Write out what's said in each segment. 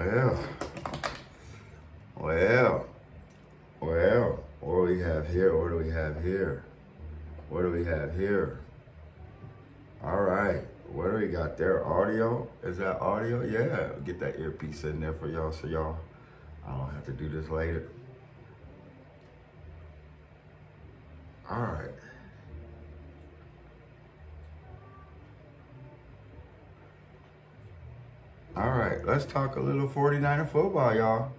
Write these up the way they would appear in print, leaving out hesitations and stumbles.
Well, well, well, what do we have here? What do we have here? What do we have here? All right, what do we got there? Audio? Is that audio? Yeah, get that earpiece in there for y'all so y'all, I don't have to do this later. All right. All right, let's talk a little 49er football, y'all.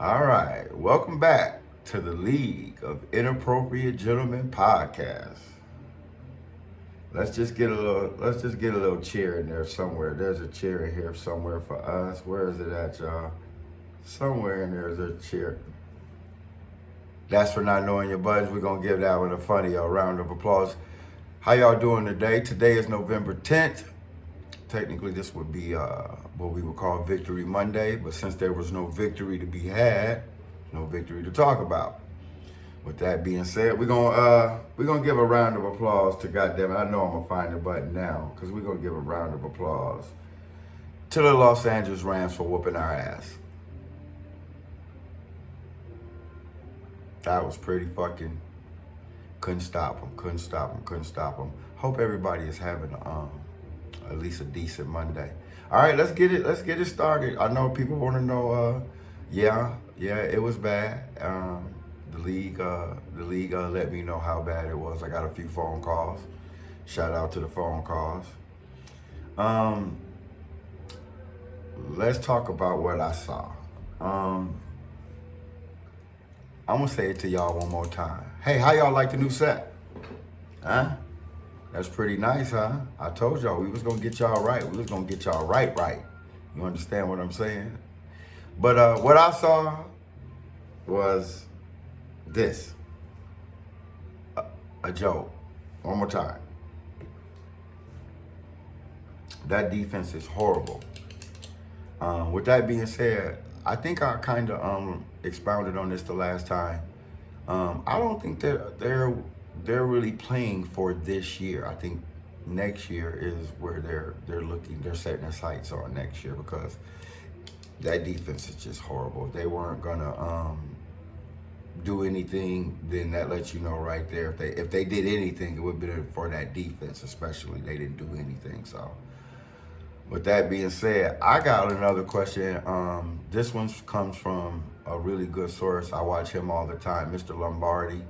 All right, welcome back to the League of Inappropriate Gentlemen podcast. Let's just get a little chair in there somewhere. There's a chair in here somewhere for us. Where is it at, y'all? Somewhere in there is a chair. That's for not knowing your buttons. We're gonna give that one a funny round of applause. How y'all doing today? Today is November 10th. Technically, this would be what we would call Victory Monday, but since there was no victory to be had, no victory to talk about. With that being said, we're gonna give a round of applause to goddammit. I know I'm gonna find the button now because we're gonna give a round of applause to the Los Angeles Rams for whooping our ass. That was pretty fucking. Couldn't stop them. Hope everybody is having at least a decent Monday. All right, let's get it started. I know people want to know. Yeah, it was bad. The league let me know how bad it was. I got a few phone calls. Shout out to the phone calls. Let's talk about what I saw. I'm gonna say it to y'all one more time. Hey, how y'all like the new set? Huh? That's pretty nice, huh? I told y'all we was gonna get y'all right. We was gonna get y'all right. You understand what I'm saying? But what I saw was this. A joke. One more time. That defense is horrible. With that being said, I think I kind of expounded on this the last time. I don't think they're really playing for this year. I think next year is where they're setting their sights on next year because that defense is just horrible. If they weren't gonna do anything, then that lets you know right there. If they did anything, it would be for that defense, especially. They didn't do anything. So with that being said, I got another question. This one comes from a really good source. I watch him all the time, Mr. Lombardi.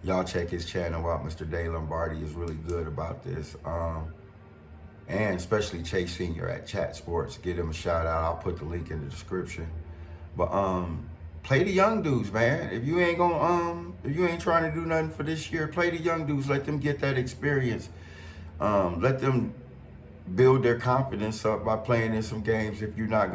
Y'all check his channel out. Mr. Dave Lombardi is really good about this. And especially Chase Sr. at Chat Sports. Give him a shout out. I'll put the link in the description. But play the young dudes, man. If you ain't trying to do nothing for this year, play the young dudes. Let them get that experience. Let them build their confidence up by playing in some games. If you're not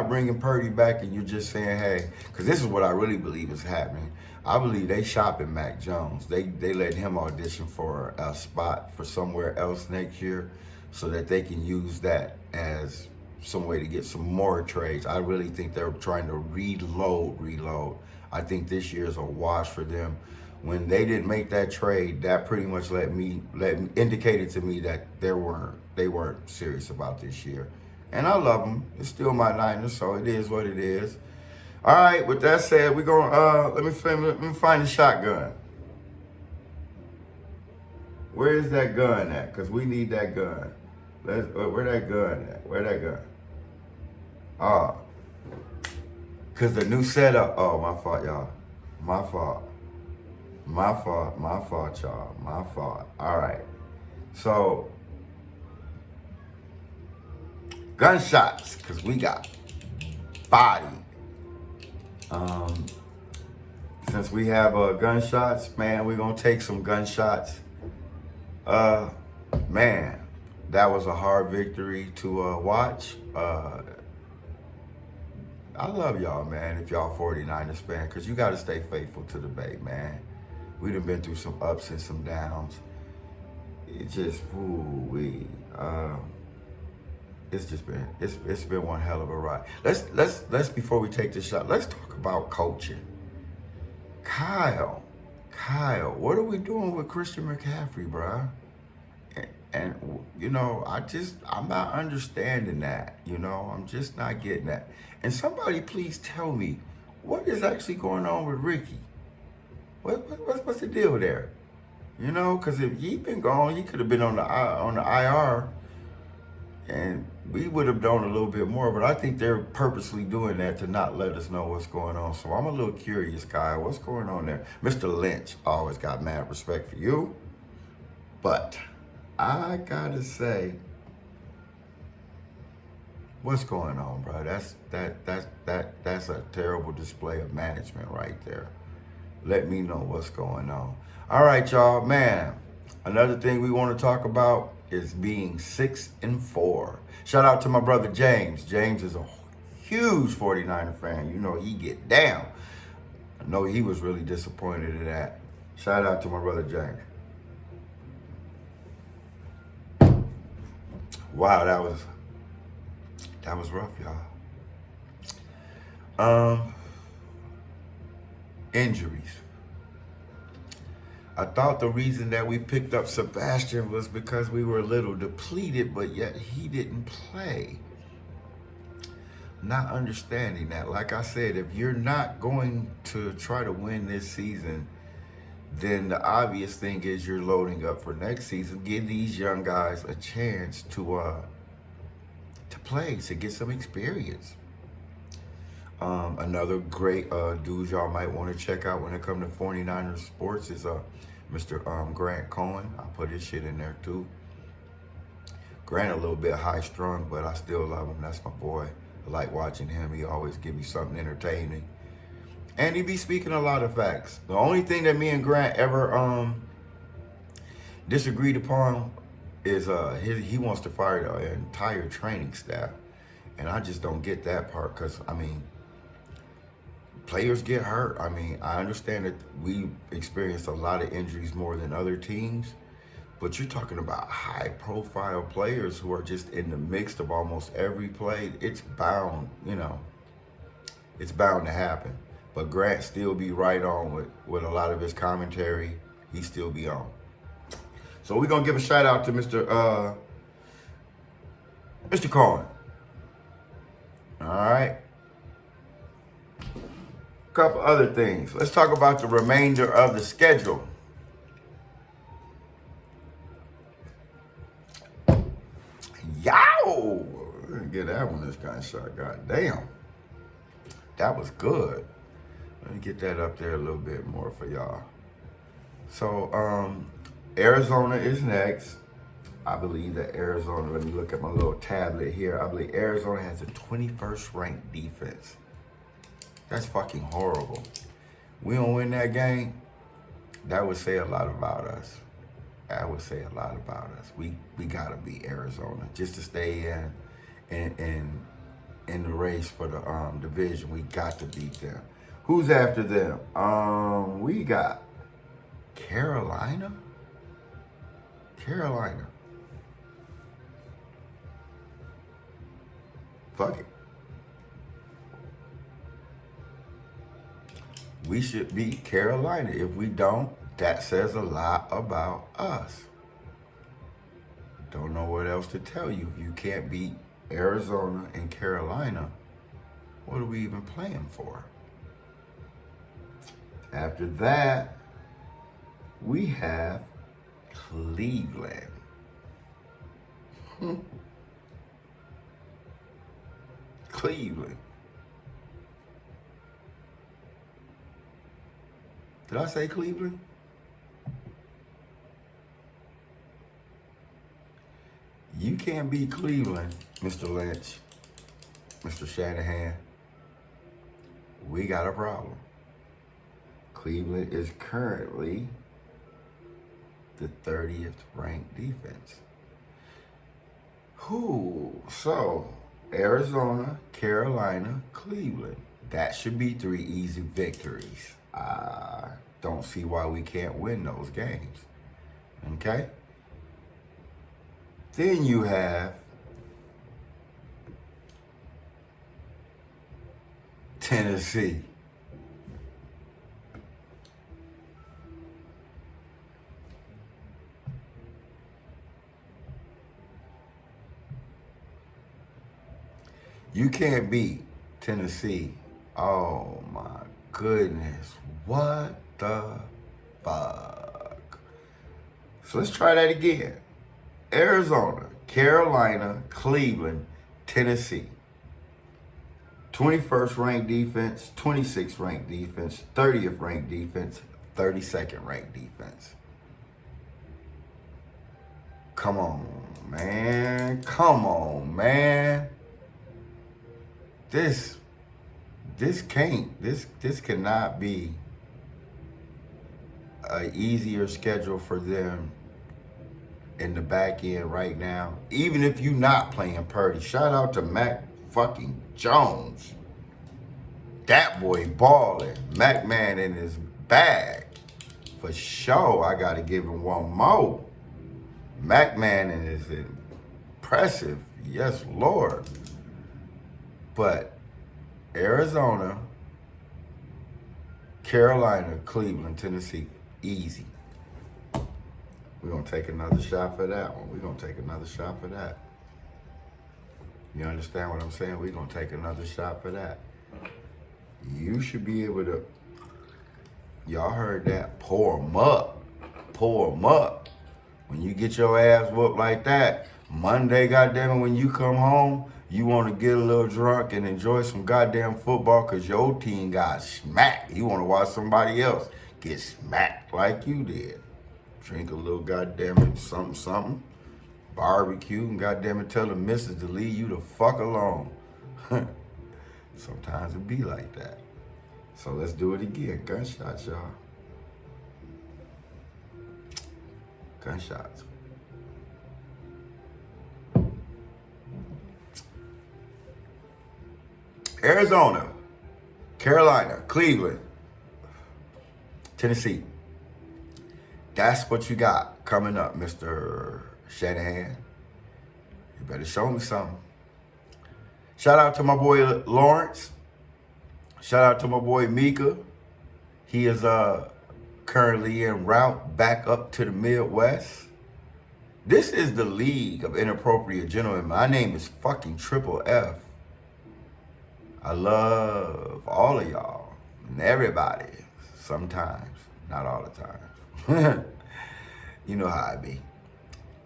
bringing Purdy back and you're just saying, hey, because this is what I really believe is happening. I believe they shopping Mac Jones. They let him audition for a spot for somewhere else next year so that they can use that as some way to get some more trades. I really think they're trying to reload. I think this year is a wash for them. When they didn't make that trade, that pretty much indicated to me that they weren't serious about this year. And I love them. It's still my Niners, so it is what it is. All right, with that said, we're gonna let me find the shotgun. Where is that gun at? Because we need that gun. Where that gun at? Where that gun? Because the new setup. Oh, my fault, y'all. My fault, y'all. My fault. All right. So, gunshots, because we got body. Since we have gunshots, man, we're going to take some gunshots. Man, that was a hard victory to watch. I love y'all, man, if y'all 49ers fan, because you got to stay faithful to the Bay, man. We done been through some ups and some downs. It just, it's been one hell of a ride. Let's before we take this shot, let's talk about coaching. Kyle, what are we doing with Christian McCaffrey, bruh? And, I'm not understanding that. I'm just not getting that. And somebody please tell me, what is actually going on with Ricky? What's the deal there? Because if he been gone, he could have been on the IR, and we would have done a little bit more. But I think they're purposely doing that to not let us know what's going on. So I'm a little curious, Kyle. What's going on there? Mr. Lynch, always got mad respect for you. But I gotta say, what's going on, bro? That's a terrible display of management right there. Let me know what's going on. All right, y'all, man. Another thing we want to talk about is being 6-4. Shout out to my brother James. James is a huge 49er fan. He get down. I know he was really disappointed in that. Shout out to my brother James. Wow, that was rough, y'all. Injuries. I thought the reason that we picked up Sebastian was because we were a little depleted, but yet he didn't play. Not understanding that. Like I said, if you're not going to try to win this season, then the obvious thing is you're loading up for next season. Give these young guys a chance to play, to get some experience. Another great dude y'all might want to check out when it comes to 49ers sports is Mr. Grant Cohen. I put his shit in there too. Grant a little bit high strung, but I still love him. That's my boy. I like watching him. He always give me something entertaining. And he be speaking a lot of facts. The only thing that me and Grant ever disagreed upon is he wants to fire the entire training staff. And I just don't get that part because, players get hurt. I understand that we experienced a lot of injuries more than other teams, but you're talking about high-profile players who are just in the mix of almost every play. It's bound, it's bound to happen. But Grant still be right on with a lot of his commentary. He still be on. So we're going to give a shout out to Mr. Cohen. All right. Couple other things. Let's talk about the remainder of the schedule. Yow! Get that one this kind of shot. God damn. That was good. Let me get that up there a little bit more for y'all. So, Arizona is next. I believe that Arizona, let me look at my little tablet here. I believe Arizona has a 21st ranked defense. That's fucking horrible. We don't win that game, that would say a lot about us. That would say a lot about us. We gotta beat Arizona just to stay in the race for the division. We got to beat them. Who's after them? We got Carolina. Fuck it. We should beat Carolina. If we don't, that says a lot about us. Don't know what else to tell you. If you can't beat Arizona and Carolina, what are we even playing for? After that, we have Cleveland. Cleveland. Did I say Cleveland? You can't beat Cleveland, Mr. Lynch, Mr. Shanahan. We got a problem. Cleveland is currently the 30th ranked defense. So Arizona, Carolina, Cleveland. That should be 3 easy victories. I don't see why we can't win those games. Okay? Then you have Tennessee. You can't beat Tennessee. Oh my goodness. What the fuck? So let's try that again. Arizona, Carolina, Cleveland, Tennessee. 21st ranked defense, 26th ranked defense, 30th ranked defense, 32nd ranked defense. Come on, man. Come on, man. This cannot be an easier schedule for them in the back end right now. Even if you're not playing Purdy. Shout out to Mac fucking Jones. That boy balling. Mac man in his bag. For sure, I gotta give him one more. Mac man is impressive. Yes, Lord. But Arizona, Carolina, Cleveland, Tennessee, easy. We're going to take another shot for that one. We're going to take another shot for that. You understand what I'm saying? We're going to take another shot for that. You should be able to, y'all heard that, pour them up. Pour them up. When you get your ass whooped like that, Monday, goddamn it, when you come home, you want to get a little drunk and enjoy some goddamn football because your team got smacked. You want to watch somebody else get smacked like you did. Drink a little goddamn it something, barbecue, and goddamn it tell the missus to leave you the fuck alone. Sometimes it be like that. So let's do it again. Gunshots, y'all. Gunshots. Arizona, Carolina, Cleveland, Tennessee. That's what you got coming up, Mr. Shanahan. You better show me something. Shout out to my boy Lawrence. Shout out to my boy Mika. He is currently en route back up to the Midwest. This is the League of Inappropriate Gentlemen. My name is fucking Triple F. I love all of y'all and everybody. Sometimes, not all the time. You know how I be.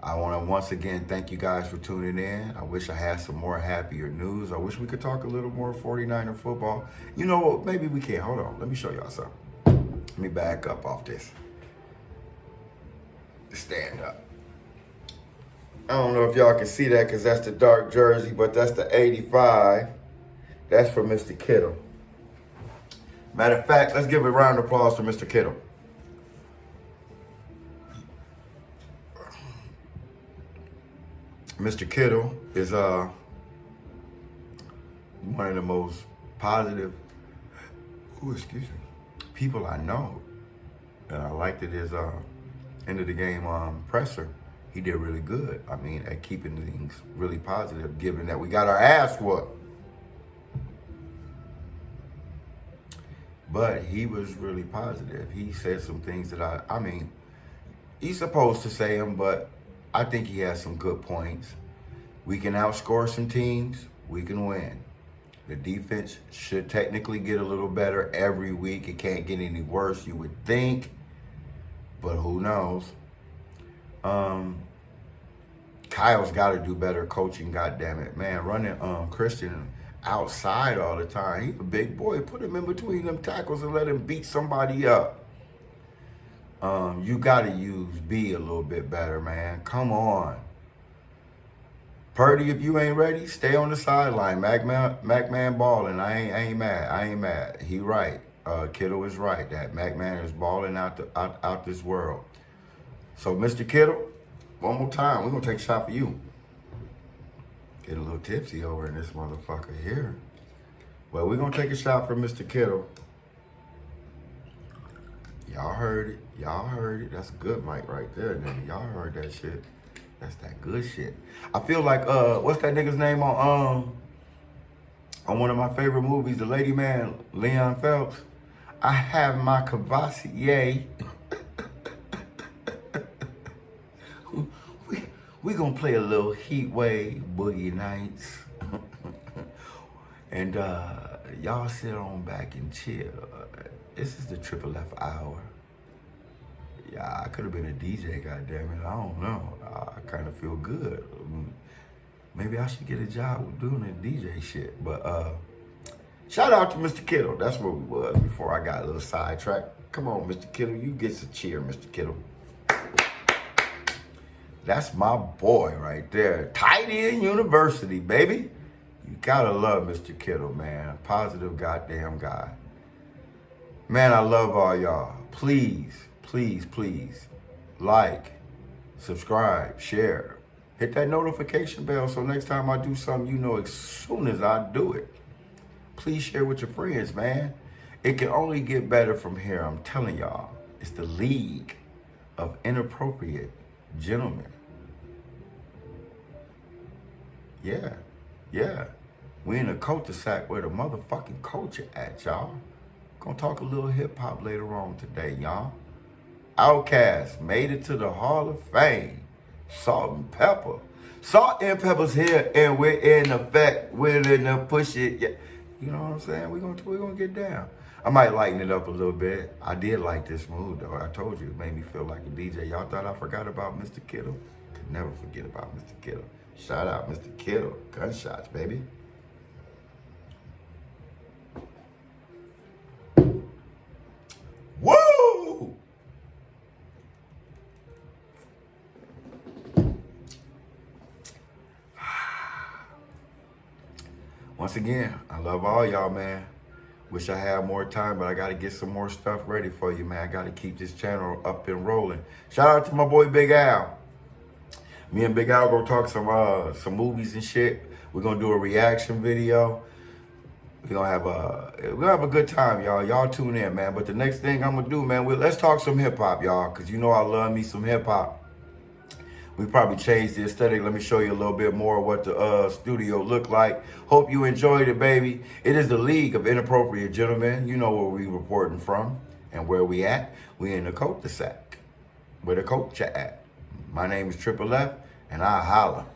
I want to once again thank you guys for tuning in. I wish I had some more happier news. I wish we could talk a little more 49er football. You know what? Maybe we can. Hold on. Let me show y'all something. Let me back up off this. Stand up. I don't know if y'all can see that because that's the dark jersey, but that's the 85. That's for Mr. Kittle. Matter of fact, let's give a round of applause for Mr. Kittle. Mr. Kittle is one of the most positive people I know. And I liked it his end of the game presser. He did really good. I mean, at keeping things really positive, given that we got our ass whooped. But he was really positive. He said some things that I mean, he's supposed to say them, but I think he has some good points. We can outscore some teams. We can win. The defense should technically get a little better every week. It can't get any worse, you would think. But who knows? Kyle's got to do better coaching, goddammit. Man, running Christian outside all the time. He's a big boy. Put him in between them tackles and let him beat somebody up. You got to use B a little bit better, man. Come on. Purdy, if you ain't ready, stay on the sideline. Mac man balling. I ain't mad. He right. Kittle is right. That Mac man is balling out this world. So, Mr. Kittle, one more time. We're going to take a shot for you. Get a little tipsy over in this motherfucker here. Well, we're going to take a shot for Mr. Kittle. Y'all heard it. Y'all heard it. That's a good mic right there, nigga. Y'all heard that shit. That's that good shit. I feel like, what's that nigga's name on one of my favorite movies, The Lady Man, Leon Phelps? I have my Cavassier. we gonna play a little Heat Wave Boogie Nights. And y'all sit on back and chill. This is the Triple F Hour. Yeah, I could have been a DJ, goddammit. I don't know. I kind of feel good. Maybe I should get a job with doing the DJ shit. But shout out to Mr. Kittle. That's where we was before I got a little sidetracked. Come on, Mr. Kittle. You get a cheer, Mr. Kittle. That's my boy right there. Tight End University, baby. You gotta love Mr. Kittle, man. Positive goddamn guy. Man, I love all y'all. Please, please, please, like, subscribe, share. Hit that notification bell so next time I do something, you know as soon as I do it. Please share with your friends, man. It can only get better from here, I'm telling y'all. It's the League of Inappropriate Gentlemen. Yeah, yeah. We in a cul-de-sac where the motherfucking culture at, y'all. Gonna talk a little hip-hop later on today, y'all. Outkast made it to the Hall of Fame. Salt and Pepper. Salt and Pepper's here, and we're in effect. We're in the push it. Yeah. You know what I'm saying? We're gonna get down. I might lighten it up a little bit. I did like this mood, though. I told you, it made me feel like a DJ. Y'all thought I forgot about Mr. Kittle? Could never forget about Mr. Kittle. Shout out, Mr. Kittle. Gunshots, baby. Woo! Once again, I love all y'all, man. Wish I had more time, but I got to get some more stuff ready for you, man. I got to keep this channel up and rolling. Shout out to my boy Big Al. Me and Big Al gonna talk some movies and shit. We're gonna do a reaction video. We're gonna have a good time, y'all. Y'all tune in, man. But the next thing I'm gonna do, man, let's talk some hip hop, y'all, cause you know I love me some hip hop. We probably changed the aesthetic. Let me show you a little bit more of what the studio looked like. Hope you enjoyed it, baby. It is the League of Inappropriate Gentlemen. You know where we reporting from and where we at. We in the cul-de-sac, where the culture at. My name is Triple F, and I holla.